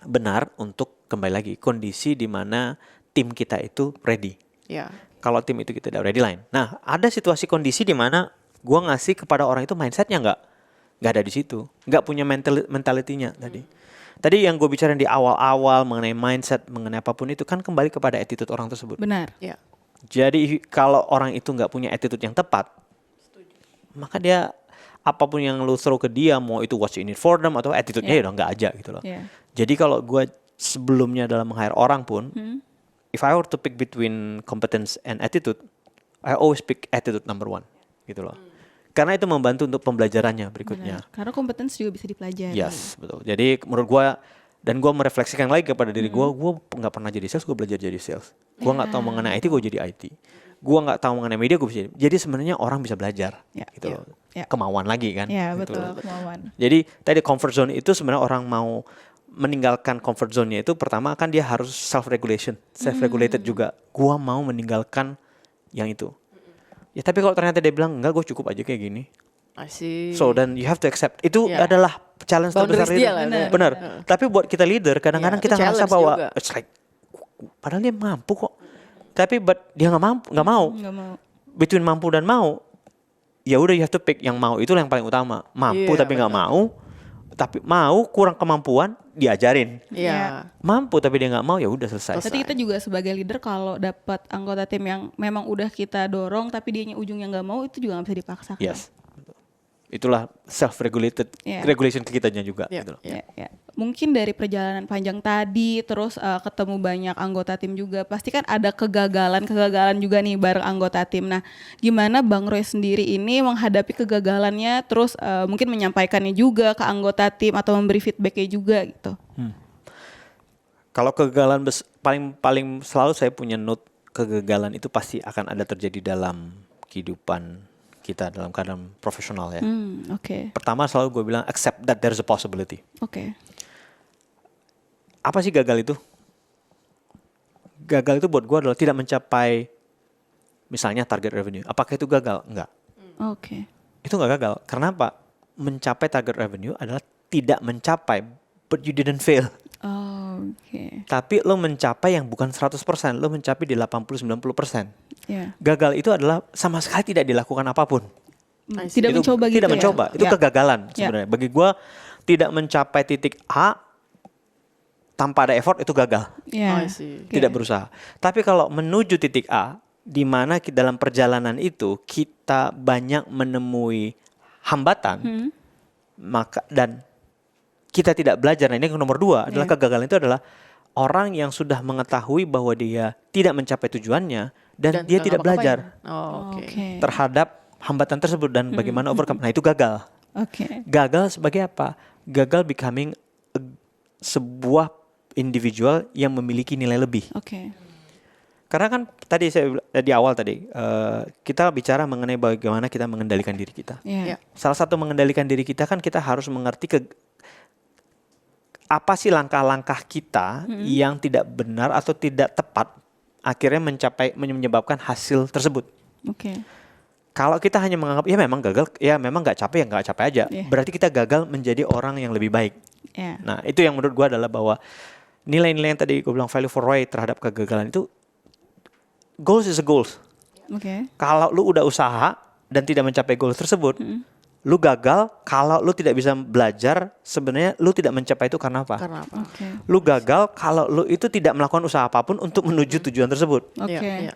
Benar untuk kembali lagi kondisi di mana tim kita itu ready. Kalau tim itu kita tidak ready lain. Nah ada situasi kondisi di mana gua ngasih kepada orang itu mindsetnya nggak ada di situ, nggak punya mentalitinya tadi. Tadi yang gue bicara di awal-awal mengenai mindset, mengenai apapun itu kan kembali kepada attitude orang tersebut. Benar. Jadi kalau orang itu nggak punya attitude yang tepat, maka dia apapun yang lu throw ke dia, mau itu what's in it for them atau attitude-nya ya udah nggak aja gitu loh. Jadi kalau gue sebelumnya dalam meng-hire orang pun, if I were to pick between competence and attitude, I always pick attitude number 1 gitu loh. Karena itu membantu untuk pembelajarannya berikutnya. Karena kompetensi juga bisa dipelajari. Yes, betul. Jadi menurut gue, dan gue merefleksikan lagi kepada diri gue nggak pernah jadi sales, gue belajar jadi sales. Gue nggak tahu mengenai IT, gue jadi IT. Gue nggak tahu mengenai media, gue bisa. Jadi sebenarnya orang bisa belajar, gitu. Kemauan lagi kan. Betul. Kemauan. Jadi tadi comfort zone itu sebenarnya orang mau meninggalkan comfort zone-nya itu pertama kan dia harus self-regulated juga. Gue mau meninggalkan yang itu. Ya tapi kalau ternyata dia bilang enggak, gue cukup aja kayak gini. So then you have to accept. Itu adalah challenge terbesar leader. Benar. Tapi buat kita leader kadang-kadang kita ngerasa bahwa it's like padahal dia mampu kok. Tapi dia nggak mau. Between mampu dan mau, ya udah you have to pick yang mau, itu yang paling utama. Mampu tapi nggak mau. Tapi mau kurang kemampuan diajarin. Mampu tapi dia nggak mau, ya udah selesai. Berarti kita juga sebagai leader kalau dapat anggota tim yang memang udah kita dorong tapi dianya ujungnya nggak mau, itu juga nggak bisa dipaksakan. Yes. Itulah self-regulated regulation ke kitanya juga. Gitu loh. Mungkin dari perjalanan panjang tadi, terus ketemu banyak anggota tim juga, pasti kan ada kegagalan juga nih bareng anggota tim. Nah, gimana Bang Roy sendiri ini menghadapi kegagalannya, terus mungkin menyampaikannya juga ke anggota tim atau memberi feedbacknya juga gitu? Kalau kegagalan paling selalu saya punya note, kegagalan itu pasti akan ada terjadi dalam kehidupan kita dalam keadaan profesional ya. Pertama selalu gue bilang accept that there's a possibility. Apa sih gagal itu? Gagal itu buat gue adalah tidak mencapai misalnya target revenue. Apakah itu gagal? Enggak. Itu enggak gagal. Karena apa? Mencapai target revenue adalah tidak mencapai, but you didn't fail. Tapi lo mencapai yang bukan 100%, lo mencapai di 80-90%. Gagal itu adalah sama sekali tidak dilakukan apapun. Tidak mencoba gitu. Tidak mencoba, itu kegagalan sebenarnya. Bagi gue tidak mencapai titik A tanpa ada effort itu gagal. Tidak berusaha. Tapi kalau menuju titik A, di mana dalam perjalanan itu kita banyak menemui hambatan, maka dan kita tidak belajar. Nah ini yang nomor 2 adalah kegagalan itu adalah orang yang sudah mengetahui bahwa dia tidak mencapai tujuannya dan dia tidak belajar terhadap hambatan tersebut dan bagaimana overcome. Nah itu gagal. Gagal sebagai apa? Gagal becoming sebuah individual yang memiliki nilai lebih. Karena kan tadi saya di awal tadi kita bicara mengenai bagaimana kita mengendalikan diri kita. Salah satu mengendalikan diri kita kan kita harus mengerti apa sih langkah-langkah kita yang tidak benar atau tidak tepat akhirnya menyebabkan hasil tersebut. Oke. Kalau kita hanya menganggap ya memang gagal, ya memang nggak capek, ya nggak capek aja. Yeah. Berarti kita gagal menjadi orang yang lebih baik. Yeah. Nah itu yang menurut gue adalah bahwa nilai-nilai yang tadi gue bilang value for Roy terhadap kegagalan itu, goals is a goals. Oke. Kalau lu udah usaha dan tidak mencapai goals tersebut, lu gagal. Kalau lu tidak bisa belajar, sebenarnya lu tidak mencapai itu karena apa? Karena apa? Oke. Lu gagal kalau lu itu tidak melakukan usaha apapun untuk menuju tujuan tersebut. Oke. Iya, iya.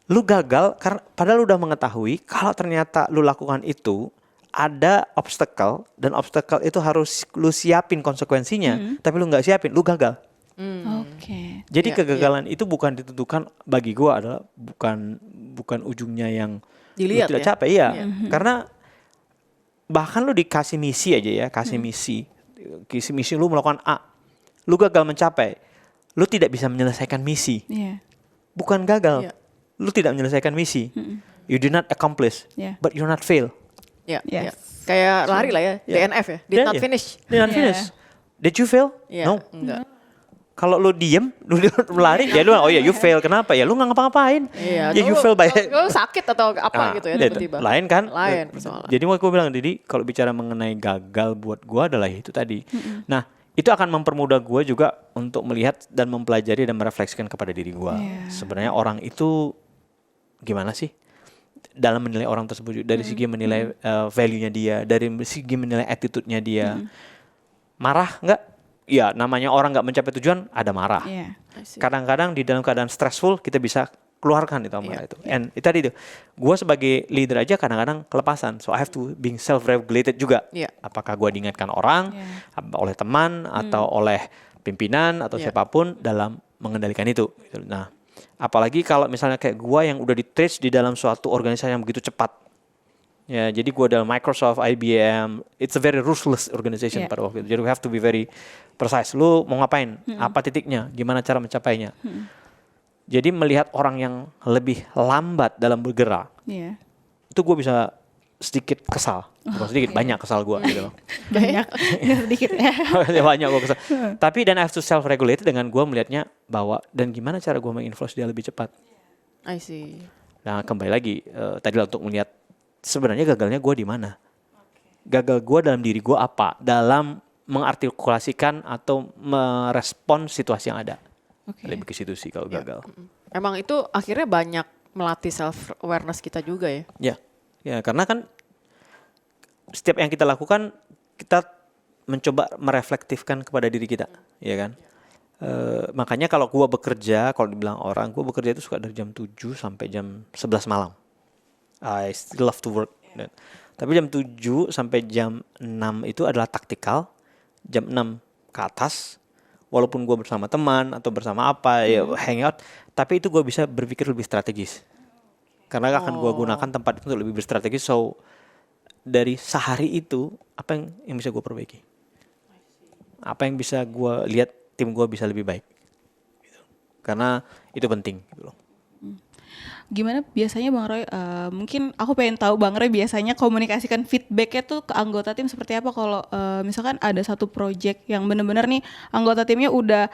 Lu gagal karena padahal lu udah mengetahui kalau ternyata lu lakukan itu ada obstacle, dan obstacle itu harus lu siapin konsekuensinya, tapi lu nggak siapin, lu gagal. Oke. Jadi Iya, kegagalan itu bukan ditentukan, bagi gua adalah bukan ujungnya yang Dilihat lu tidak ya. capek ya. Karena bahkan lu dikasih misi aja ya, kasih misi lu melakukan A, lu gagal mencapai, lu tidak bisa menyelesaikan misi. Iya. Bukan gagal, Iya. lu tidak menyelesaikan misi. You did not accomplish, Yeah. but you not fail. Iya, Yes. iya. Kayak lari lah ya, Yeah. DNF ya, did Yeah, not yeah. finish. Did not Yeah. finish. Did you fail? Iya, No. enggak. Kalau lu diem, lu lari, ya lu oh ya you fail. Kenapa? Ya lu nggak ngapa-ngapain. Iya, Ya you lu- fail by lu sakit atau apa Ah, gitu ya itu. tiba-tiba. Lain kan? Lain persoalan. Jadi mau gue bilang, Didi, kalau bicara mengenai gagal buat gue adalah itu tadi. Nah, itu akan mempermudah gue juga untuk melihat dan mempelajari dan merefleksikan kepada diri gue. Iya. Sebenarnya orang itu gimana sih dalam menilai orang tersebut, dari segi menilai value-nya dia, dari segi menilai attitude-nya dia. Marah nggak? Ya, namanya orang nggak mencapai tujuan, ada marah. Iya. I see. Kadang-kadang di dalam keadaan stressful kita bisa keluarkan itu amarah Iya. itu. And itu tadi itu, gue sebagai leader aja kadang-kadang kelepasan. So I have to being self-regulated juga. Iya. Apakah gue diingatkan orang, oleh teman, atau oleh pimpinan, atau Iya. siapapun dalam mengendalikan itu. Gitu. Nah, apalagi kalau misalnya kayak gue yang udah di-trace di dalam suatu organisasi yang begitu cepat. Ya, jadi gue dalam Microsoft, IBM, it's a very ruthless organization Yeah. pada waktu itu. Jadi we have to be very precise. Lu mau ngapain? Apa titiknya? Gimana cara mencapainya? Jadi melihat orang yang lebih lambat dalam bergerak, Iya. itu gue bisa sedikit kesal. Bukan sedikit, banyak kesal gue gitu loh. Banyak. Nggak sedikit ya. Banyak gue kesal. Tapi dan I have to self-regulate dengan gue melihatnya bahwa, dan gimana cara gue menginfluence dia lebih cepat. I see. Nah, kembali lagi tadi lah untuk melihat sebenarnya gagalnya gue di mana. Gagal gue dalam diri gue apa? Dalam mengartikulasikan atau merespon situasi yang ada. Oke. Lebih ke situ sih kalau gagal. Emang itu akhirnya banyak melatih self awareness kita juga ya. Ya, ya karena kan setiap yang kita lakukan kita mencoba mereflektifkan kepada diri kita, ya kan. Makanya kalau gue bekerja, kalau dibilang orang, gue bekerja itu suka dari jam 7 sampai jam 11 malam. I still love to work. Tapi jam 7 sampai jam 6 itu adalah taktikal. Jam 6 ke atas, walaupun gue bersama teman atau bersama apa, ya hangout, tapi itu gue bisa berpikir lebih strategis. Karena akan gue gunakan tempat itu untuk lebih berstrategis. So, dari sehari itu, apa yang bisa gue perbaiki? Apa yang bisa gue lihat tim gue bisa lebih baik? Gitu. Karena itu penting. Gitu loh. Gimana biasanya Bang Roy, mungkin aku pengen tahu Bang Roy biasanya komunikasikan feedbacknya tuh ke anggota tim seperti apa kalau misalkan ada satu project yang benar-benar nih anggota timnya udah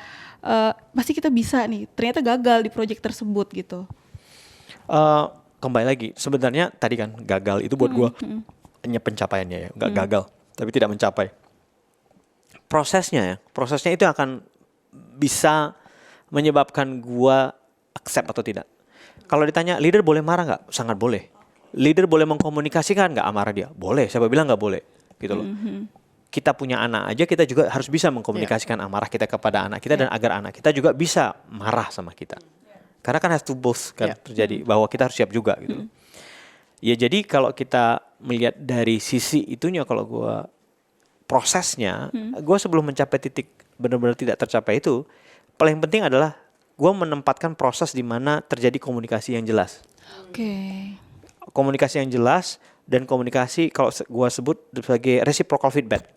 pasti kita bisa nih, ternyata gagal di project tersebut gitu. Kembali lagi, sebenarnya tadi kan gagal itu buat gue hanya pencapaiannya ya, nggak gagal, tapi tidak mencapai. Prosesnya itu akan bisa menyebabkan gue accept atau tidak. Kalau ditanya leader boleh marah nggak? Sangat boleh. Leader boleh mengkomunikasikan nggak amarah dia? Boleh. Siapa bilang nggak boleh? Gitu loh. Kita punya anak aja, kita juga harus bisa mengkomunikasikan amarah kita kepada anak kita dan agar anak kita juga bisa marah sama kita. Karena kan has to both kan terjadi, bahwa kita harus siap juga gitu. Ya jadi kalau kita melihat dari sisi itunya, kalau gue prosesnya, gue sebelum mencapai titik benar-benar tidak tercapai itu, paling penting adalah gue menempatkan proses di mana terjadi komunikasi yang jelas. Oke. Komunikasi yang jelas dan komunikasi kalau gue sebut sebagai reciprocal feedback.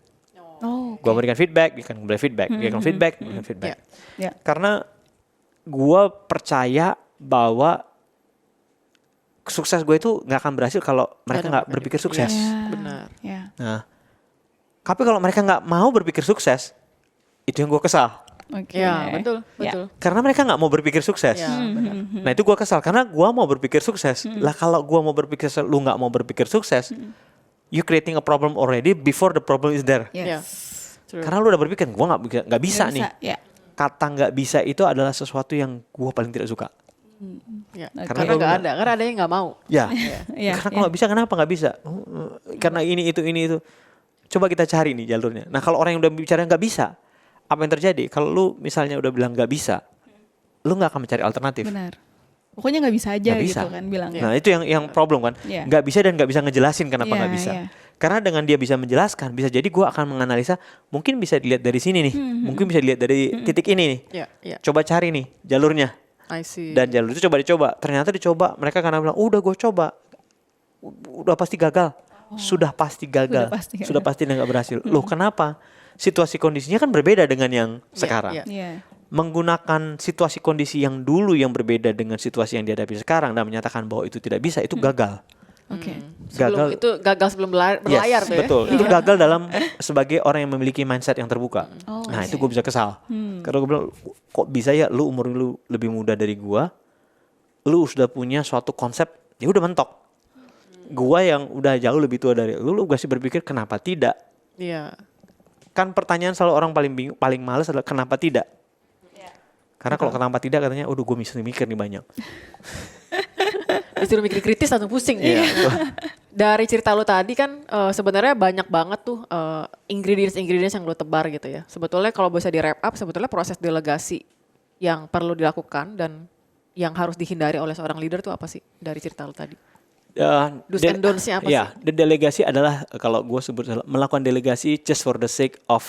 Oh, Gue memberikan feedback, dia akan memberikan feedback, dia akan feedback, memberikan feedback. Ya. Karena gue percaya bahwa sukses gue itu nggak akan berhasil kalau mereka nggak berpikir sukses. Benar. Ya. Nah, tapi kalau mereka nggak mau berpikir sukses, Itu yang gue kesal. Oke. Ya, betul, Ya. betul. Karena mereka nggak mau berpikir sukses. Ya, benar. Nah itu gue kesal karena gue mau berpikir sukses. Lah kalau gue mau berpikir sukses, lu nggak mau berpikir sukses, you creating a problem already before the problem is there. Yes. True. Karena lu udah berpikir gue nggak bisa nih. Ya. Kata nggak bisa itu adalah sesuatu yang gue paling tidak suka. Ya. Oke. Karena nggak ada, karena ada yang nggak mau. Ya. Ya. Karena kalau nggak bisa kenapa nggak bisa? Karena ini itu. Coba kita cari nih jalurnya. Nah kalau orang yang udah bicara nggak bisa, apa yang terjadi? Kalau lu misalnya udah bilang nggak bisa, lu nggak akan mencari alternatif. Benar. Pokoknya nggak bisa aja Nggak bisa. gitu kan bilangnya. Nah itu yang problem kan, Iya. nggak bisa dan nggak bisa ngejelasin kenapa Iya, nggak bisa. iya. Karena dengan dia bisa menjelaskan, bisa jadi gue akan menganalisa, mungkin bisa dilihat dari sini nih, mungkin bisa dilihat dari titik ini nih. Ya, ya. Coba cari nih jalurnya, I see. dan jalur itu coba dicoba. Ternyata dicoba, mereka karena bilang, udah gue coba, udah pasti gagal, sudah pasti gagal, Sudah pasti nggak berhasil. Loh kenapa? Situasi kondisinya kan berbeda dengan yang sekarang. iya. Iya. Menggunakan situasi kondisi yang dulu yang berbeda dengan situasi yang dihadapi sekarang dan menyatakan bahwa itu tidak bisa, itu gagal. Oke. Gagal. Itu gagal sebelum berlayar Yes, tuh ya. betul. Itu gagal dalam sebagai orang yang memiliki mindset yang terbuka. Oh, Nah, oke. itu gue bisa kesal. Karena gue bilang, kok bisa ya lu umur lu lebih muda dari gua, lu sudah punya suatu konsep, ya udah mentok. Gua yang udah jauh lebih tua dari lu masih berpikir kenapa tidak? Iya. Kan pertanyaan selalu orang paling bingung, paling males adalah kenapa tidak? Karena kalau kenapa tidak katanya, udah gue mesti mikir nih banyak. Disuruh mikir kritis langsung pusing. Iya. Dari cerita lo tadi kan sebenarnya banyak banget tuh ingredients yang lo tebar gitu ya. Sebetulnya kalau bisa di wrap up, sebetulnya proses delegasi yang perlu dilakukan dan yang harus dihindari oleh seorang leader tuh apa sih dari cerita lo tadi? Do's and don'ts-nya apa ya, delegasi adalah kalau gue sebut melakukan delegasi just for the sake of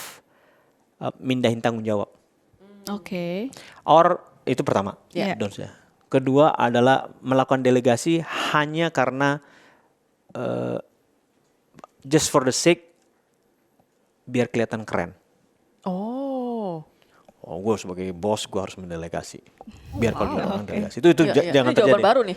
mindahin tanggung jawab. Oke. Or itu pertama, Ya. don'ts-nya. Kedua adalah melakukan delegasi hanya karena just for the sake biar kelihatan keren. Oh, gue sebagai bos gue harus mendelegasi biar kalau orang delegasi itu Iya, jangan ini terjadi. jawaban baru nih.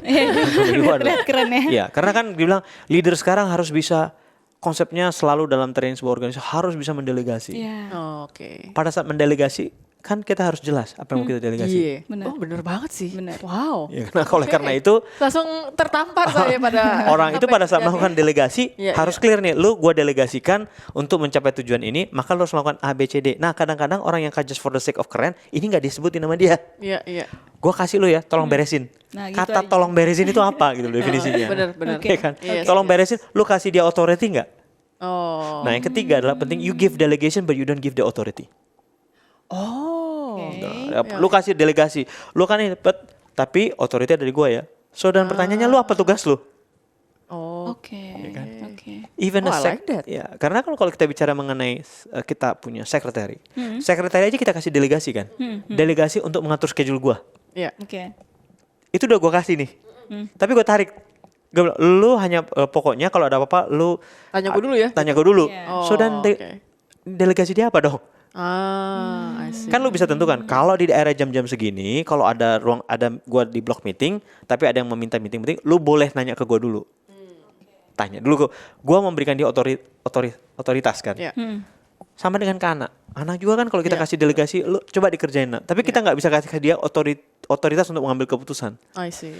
Lihat keren ya. Iya, karena kan dibilang leader sekarang harus bisa konsepnya selalu dalam training sebuah organisasi harus bisa mendelegasi. Iya. Oke. Pada saat mendelegasi kan kita harus jelas apa yang mau kita delegasi. Iya. Benar. Oh bener banget sih. Benar. Wow. Ya, karena itu Langsung tertampar saya pada orang itu apa pada yang saat terjadi. melakukan delegasi Iya, harus clear nih, lu gua delegasikan untuk mencapai tujuan ini, maka lu harus melakukan A, B, C, D. Nah kadang-kadang orang yang just for the sake of keren, ini nggak disebutin nama dia. Iya, iya. Gua kasih lu ya, tolong beresin. Nah, gitu Kata aja. tolong beresin itu apa gitu definisinya. Bener, bener. Iya kan? Iya, Tolong iya. beresin, lu kasih dia authority nggak? Oh. Nah yang ketiga adalah penting, you give delegation but you don't give the authority. Oh. Oke. Lu kasih delegasi, lu kan ini tapi otorita dari gua ya. So dan pertanyaannya lu apa tugas lu? Oh. Oke. Oke. Even Oh, a I like that. ya, karena kalau kita bicara mengenai kita punya secretary. Secretary aja kita kasih delegasi kan. Delegasi untuk mengatur schedule gua. Iya. Oke. Itu udah gua kasih nih. Tapi gua tarik. Gua bilang, lu hanya pokoknya kalau ada apa-apa lu Tanya gue dulu ya. Tanya gua dulu. Iya. So dan oke. delegasi dia apa dong? I see. Kan lu bisa tentukan kalau di daerah jam-jam segini kalau ada gua di block meeting tapi ada yang meminta meeting, lu boleh nanya ke gua dulu. Tanya dulu gua memberikan dia otoritas kan. Iya. Sama dengan ke anak. Anak juga kan kalau kita Iya. kasih delegasi, lu coba dikerjain nak. Tapi kita nggak bisa kasih ke dia otoritas untuk mengambil keputusan. I see.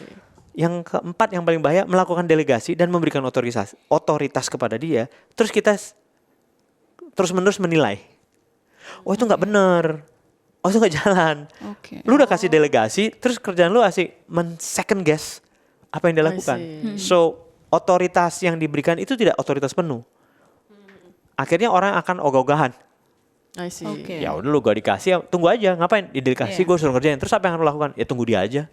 Yang keempat yang paling bahaya melakukan delegasi dan memberikan otoritas kepada dia, terus kita terus-menerus menilai. Oh itu nggak benar. Oh itu nggak jalan. Oke. Lu udah kasih delegasi, terus kerjaan lu asik second guess apa yang dia I lakukan. see. So otoritas yang diberikan itu tidak otoritas penuh. Akhirnya orang akan ogah-ogahan. I see. Oke. Ya udah lu gak dikasih, ya, tunggu aja. Ngapain? Dikasih Iya. gue suruh kerjain. Terus apa yang harus lu lakukan? Ya tunggu dia aja.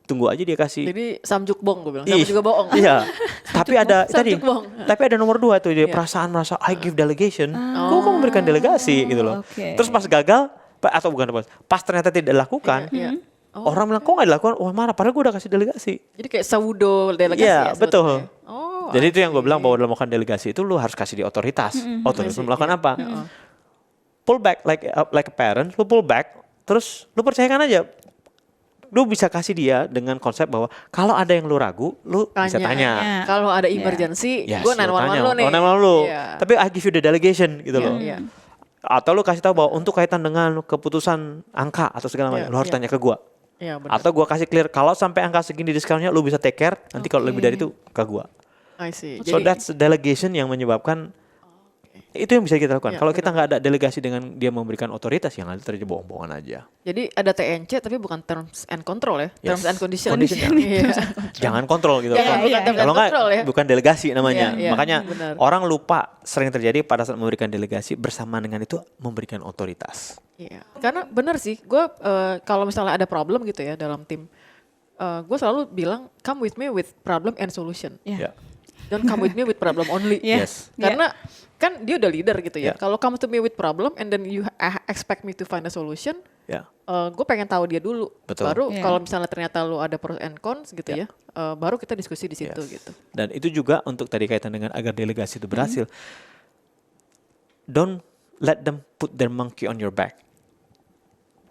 Tunggu aja dia kasih. Jadi samjuk bong gue bilang. Ih, Sama juga bohong. Iya. Tapi ada tadi. Samjuk bohong. Tapi ada nomor 2 tuh dia Iya. perasaan merasa I give delegation. Gue kok memberikan delegasi gitu loh. Oke. Terus pas gagal atau bukan pas ternyata tidak dilakukan. Iya. Orang bilang kok nggak dilakukan? Wah marah. Padahal gue udah kasih delegasi. Jadi kayak pseudo delegasi Iya ya betul. sebetulnya. Oh. Jadi itu yang gue I bilang see. bahwa dalam melakukan delegasi itu lu harus kasih dia otoritas. Otoritas I see, melakukan iya. apa? Pull back like a parent. Lu pull back. Terus lu percayakan aja. Lu bisa kasih dia dengan konsep bahwa kalau ada yang lu ragu, lu bisa tanya. Tanya. Kalau ada Iya. emergency, Yes, gue lu 911 tanya. lo nih. Oh, 911 lu. Iya. Tapi I give you the delegation gitu loh. Iya. Atau lu kasih tahu bahwa untuk kaitan dengan keputusan angka atau segala macam, Iya, lu harus iya. tanya ke gua. Iya benar. Atau gua kasih clear kalau sampai angka segini discountnya lu bisa take care. Nanti kalau lebih dari itu ke gua. I see. So that's delegation yang menyebabkan itu yang bisa kita lakukan. Ya, Kalau kita nggak ada delegasi dengan dia memberikan otoritas, yang nanti terjadi bohong-bohongan aja. Jadi ada TNC tapi bukan terms and control ya, Yes. terms and condition. Condition, Iya. Jangan kontrol gitu. Jangan, bukan terms and Kalau nggak control ya. bukan delegasi namanya. Iya, iya, Makanya benar. orang lupa sering terjadi pada saat memberikan delegasi bersamaan dengan itu memberikan otoritas. Iya, karena benar sih, gue kalau misalnya ada problem gitu ya dalam tim, gue selalu bilang come with me with problem and solution, Ya. Ya. don't come with me with problem only. Iya. Yes. Karena kan dia udah leader gitu ya. Yeah. Kalau come to me with problem and then you expect me to find a solution, Ya. gue pengen tahu dia dulu. Betul. Baru Yeah. kalau misalnya ternyata lu ada pros and cons gitu ya, baru kita diskusi di situ Yes. gitu. Dan itu juga untuk tadi kaitan dengan agar delegasi itu berhasil. Don't let them put their monkey on your back.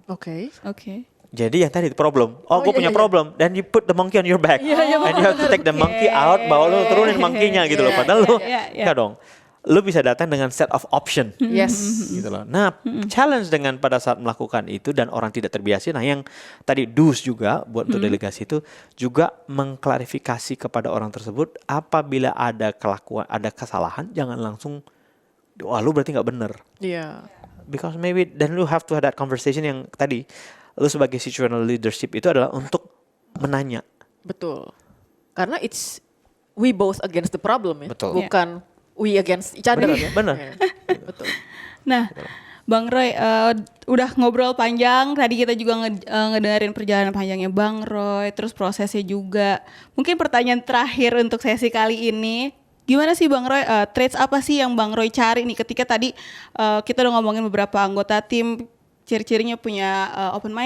Oke. Oke. Jadi yang tadi problem. Oh, gue iya, punya iya. problem. Then you put the monkey on your back. Iya, iya, And you have to take the monkey out, bawa lu turunin monkey-nya gitu loh. Iya, Padahal lu iya, iya. enggak dong. Lu bisa datang dengan set of option. Yes. Gitu loh. Nah, challenge dengan pada saat melakukan itu dan orang tidak terbiasa. Nah, yang tadi do's juga buat untuk delegasi itu juga mengklarifikasi kepada orang tersebut apabila ada kelakuan, ada kesalahan, jangan langsung wah lu berarti nggak bener. Iya. Because maybe then lu have to have that conversation yang tadi lu sebagai situational leadership itu adalah untuk menanya. Betul. Karena it's we both against the problem ya. Betul. Bukan we against each other Benar, ya. benar. Iya, betul. Nah, Bang Roy, udah ngobrol panjang. Tadi kita juga ngedengerin perjalanan panjangnya Bang Roy, terus prosesnya juga. Mungkin pertanyaan terakhir untuk sesi kali ini, gimana sih Bang Roy, traits apa sih yang Bang Roy cari nih ketika tadi kita udah ngomongin beberapa anggota tim, ciri-cirinya punya open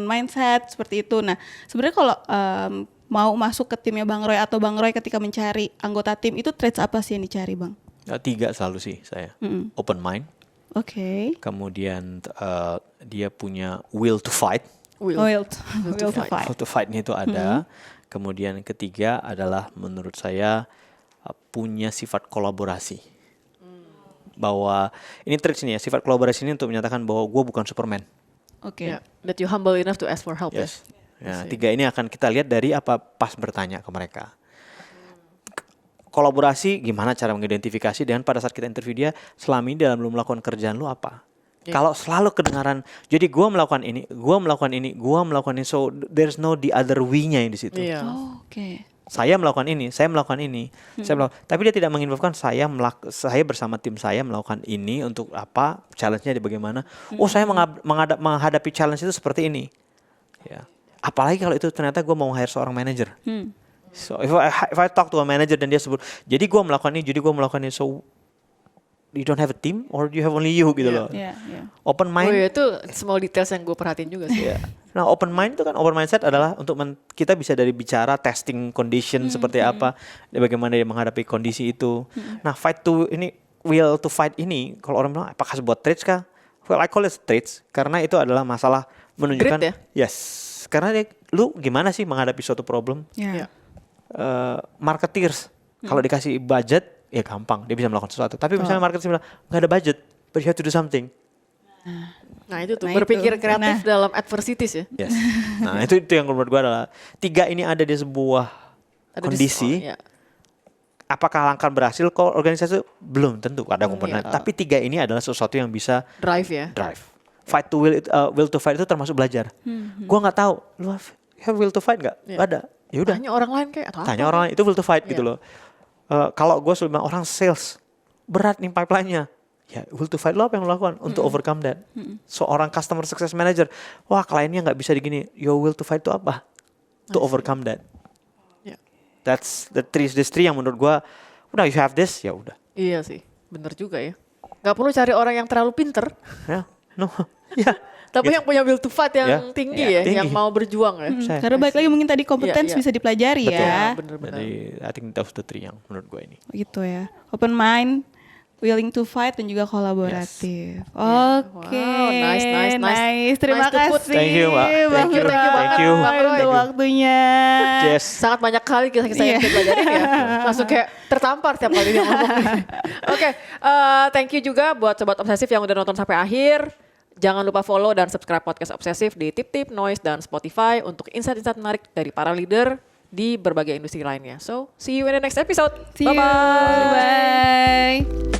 mindset seperti itu. Nah, sebenarnya kalau mau masuk ke timnya Bang Roy atau Bang Roy ketika mencari anggota tim, itu traits apa sih yang dicari Bang? 3 selalu sih saya. Open mind. Oke. Kemudian dia punya will to fight. Will to fight. Will to fight-nya itu ada. Kemudian ketiga adalah menurut saya punya sifat kolaborasi. Bahwa ini trik nih ya, sifat kolaborasi ini untuk menyatakan bahwa gue bukan Superman. Oke. Yeah, that you humble enough to ask for help Yes. ya. Ya, 3 ini akan kita lihat dari apa pas bertanya ke mereka. Kolaborasi gimana cara mengidentifikasi dan pada saat kita interview dia selama ini dalam lu melakukan kerjaan lu apa? Kalau selalu kedengaran, jadi gua melakukan ini, so there's no the other we-nya di situ. Iya. Oh, oke. Saya melakukan ini, saya melakukan ini, tapi dia tidak menginfokan saya bersama tim saya melakukan ini untuk apa, challenge-nya di bagaimana. Oh, saya menghadapi challenge itu seperti ini. Ya. Apalagi kalau itu ternyata gue mau hire seorang manager. So if I talk to a manager dan dia sebut, jadi gue melakukan ini, so you don't have a team or you have only you gitu loh. Iya, iya. Open Oh mind. iya, itu small details yang gue perhatiin juga sih. Ya. Nah, open mind itu kan open mindset adalah untuk kita bisa dari bicara testing condition seperti apa, bagaimana dia menghadapi kondisi itu. Nah, will to fight ini kalau orang bilang apakah sebuah traits kah? Well, I call it traits karena itu adalah masalah menunjukkan Grit ya? yes. Karena lu gimana sih menghadapi suatu problem? Iya. Marketeers kalau dikasih budget ya gampang dia bisa melakukan sesuatu. Tapi misalnya marketeers bilang nggak ada budget, but you have to do something. Nah itu tuh Nah, berpikir itu. kreatif Nah. dalam adversities ya. Yes. Nah itu yang menurut gue adalah 3 ini ada di sebuah Ada di- kondisi. oh, iya. Apakah akan berhasil? Kalau organisasi belum tentu ada komponen. Iya. Tapi 3 ini adalah sesuatu yang bisa Drive ya. drive. Fight to will to fight itu termasuk belajar. Gua nggak tahu. Lu have will to fight nggak? Iya. Nggak ada. Ya udah. Tanya orang lain kayak atau Tanya apa? orang lain itu will to fight gitu Iya. loh. Kalau gue selalu bilang orang sales berat nih pipeline-nya. Ya will to fight lo apa yang lo lakukan untuk overcome that. Seorang customer success manager, wah kliennya nggak bisa digini. Your will to fight itu apa? To overcome that. Ya. That's the three yang menurut gue, udah you have this ya udah. Iya sih, bener juga ya. Gak perlu cari orang yang terlalu pinter, Ya, no, ya. tapi Gitu. yang punya will to fight yang Ya. tinggi Ya, ya, tinggi. yang mau berjuang ya. Saya- Karena balik lagi mungkin tadi kompetens Iya, iya. bisa dipelajari Betul. ya. Bener-bener. Jadi I think those the three yang menurut gue ini. Gitu ya. Open mind, willing to fight dan juga kolaboratif. Oke. Wow, nice. Terima Nice to put. kasih. Thank you, Mbak. Bang Thank you. Roy, Thank you. Bang Roy. untuk waktunya. Yes. Sangat banyak kali kisah-kisah yang kita pelajarin ya. Langsung kayak tertampar tiap kali dia ngomong. Oke, thank you juga buat Sobat Obsesif yang udah nonton sampai akhir. Jangan lupa follow dan subscribe podcast Obsesif di Tip Tip, Noise, dan Spotify untuk insight-insight menarik dari para leader di berbagai industri lainnya. So, see you in the next episode. See you. Bye-bye. Bye.